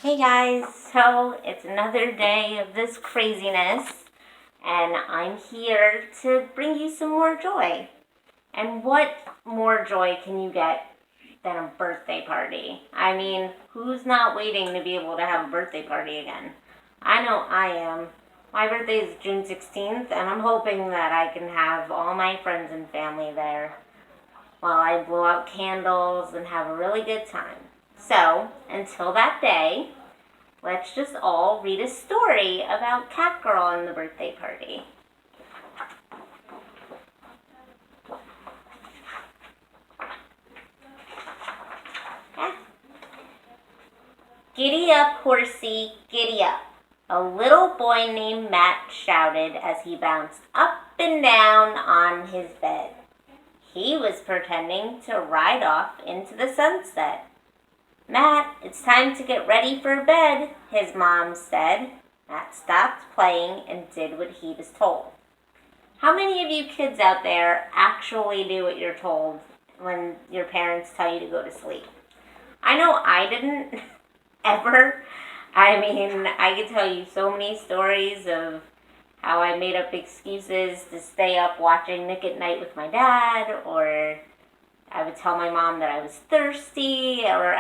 Hey guys, so it's another day of this craziness, and I'm here to bring you some more joy. And what more joy can you get than a birthday party? I mean, who's not waiting to be able to have a birthday party again? I know I am. My birthday is June 16th, and I'm hoping that I can have all my friends and family there while I blow out candles and have a really good time. So, until that day, let's just all read a story about Catgirl and the birthday party. Okay. Giddy up, horsey, giddy up. A little boy named Matt shouted as he bounced up and down on his bed. He was pretending to ride off into the sunset. Matt, it's time to get ready for bed, his mom said. Matt stopped playing and did what he was told. How many of you kids out there actually do what you're told when your parents tell you to go to sleep? I know I didn't ever. I mean, I could tell you so many stories of how I made up excuses to stay up watching Nick at Night with my dad, or I would tell my mom that I was thirsty, or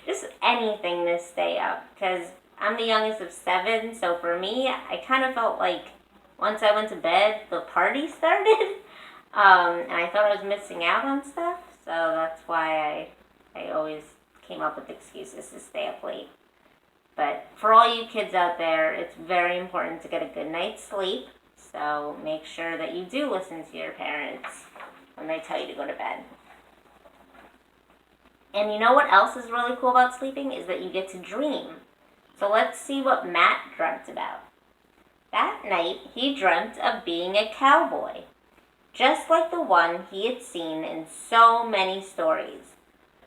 just anything to stay up. Because I'm the youngest of 7, so for me, I kind of felt like once I went to bed, the party started. And I thought I was missing out on stuff, so that's why I always came up with excuses to stay up late. But for all you kids out there, it's very important to get a good night's sleep, so make sure that you do listen to your parents when they tell you to go to bed. And you know what else is really cool about sleeping is that you get to dream. So let's see what Matt dreamt about. That night, he dreamt of being a cowboy, just like the one he had seen in so many stories.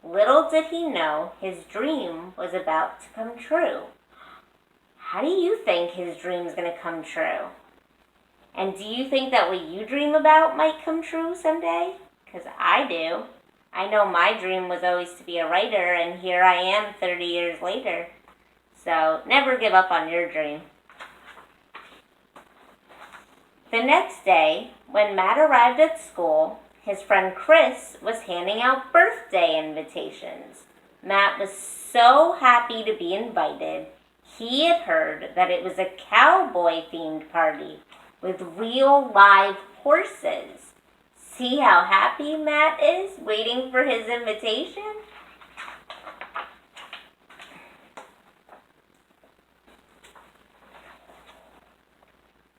Little did he know his dream was about to come true. How do you think his dream's going to come true? And do you think that what you dream about might come true someday? Because I do. I know my dream was always to be a writer, and here I am 30 years later. So never give up on your dream. The next day, when Matt arrived at school, his friend Chris was handing out birthday invitations. Matt was so happy to be invited. He had heard that it was a cowboy-themed party with real live horses. See how happy Matt is waiting for his invitation?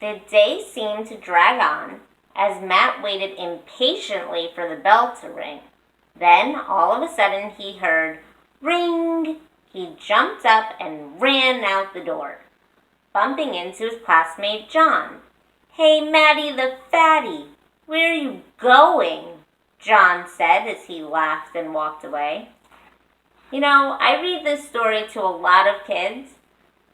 The day seemed to drag on as Matt waited impatiently for the bell to ring. Then, all of a sudden, he heard, "Ring!" He jumped up and ran out the door, bumping into his classmate John. "Hey, Matty the Fatty, where are you going?" John said as he laughed and walked away. You know, I read this story to a lot of kids,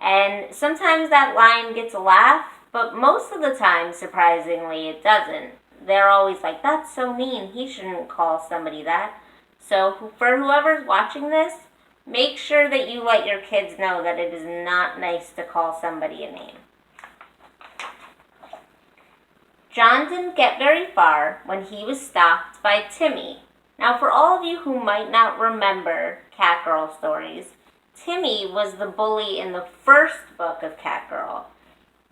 and sometimes that line gets a laugh, but most of the time, surprisingly, it doesn't. They're always like, "That's so mean, he shouldn't call somebody that." So for whoever's watching this, make sure that you let your kids know that it is not nice to call somebody a name. John didn't get very far when he was stopped by Timmy. Now, for all of you who might not remember Catgirl stories, Timmy was the bully in the first book of Catgirl.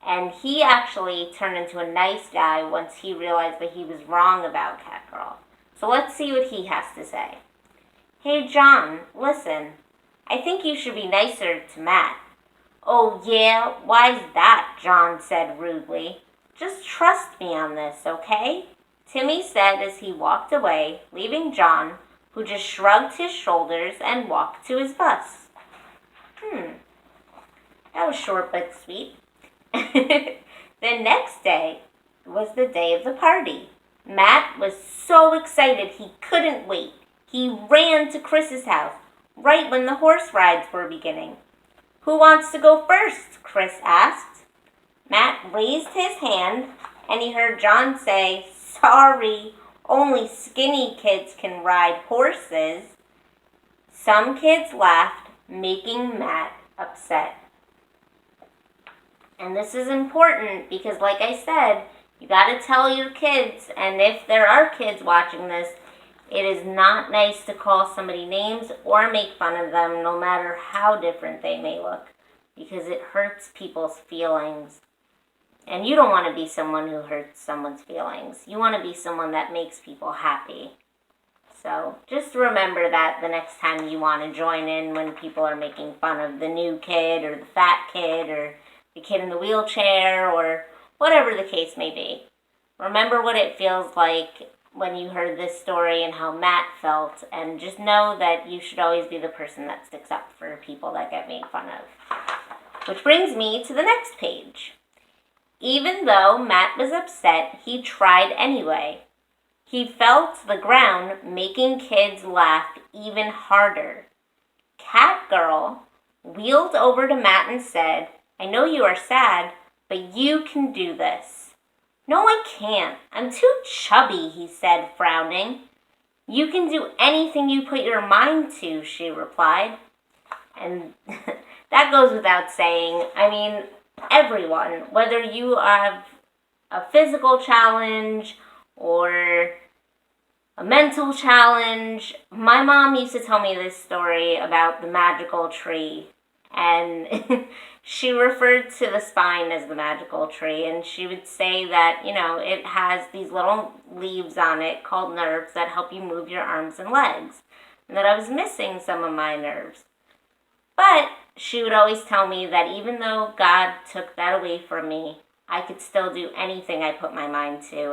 And he actually turned into a nice guy once he realized that he was wrong about Catgirl. So let's see what he has to say. "Hey John, listen. I think you should be nicer to Matt." "Oh yeah? Why's that?" John said rudely. "Just trust me on this, okay?" Timmy said as he walked away, leaving John, who just shrugged his shoulders and walked to his bus. That was short but sweet. The next day was the day of the party. Matt was so excited he couldn't wait. He ran to Chris's house right when the horse rides were beginning. "Who wants to go first?" Chris asked. Matt raised his hand and he heard John say, "Sorry, only skinny kids can ride horses." Some kids laughed, making Matt upset. And this is important because, like I said, you got to tell your kids, and if there are kids watching this, it is not nice to call somebody names or make fun of them, no matter how different they may look, because it hurts people's feelings. And you don't want to be someone who hurts someone's feelings. You want to be someone that makes people happy. So just remember that the next time you want to join in when people are making fun of the new kid or the fat kid or the kid in the wheelchair or whatever the case may be. Remember what it feels like when you heard this story and how Matt felt, and just know that you should always be the person that sticks up for people that get made fun of. Which brings me to the next page. Even though Matt was upset, he tried anyway. He fell to the ground, making kids laugh even harder. Cat Girl wheeled over to Matt and said, "I know you are sad, but you can do this." "No, I can't. I'm too chubby," he said, frowning. "You can do anything you put your mind to," she replied. And that goes without saying. I mean, everyone, whether you have a physical challenge or a mental challenge. My mom used to tell me this story about the magical tree, and she referred to the spine as the magical tree, and she would say that, it has these little leaves on it called nerves that help you move your arms and legs, and that I was missing some of my nerves. But she would always tell me that even though God took that away from me, I could still do anything I put my mind to.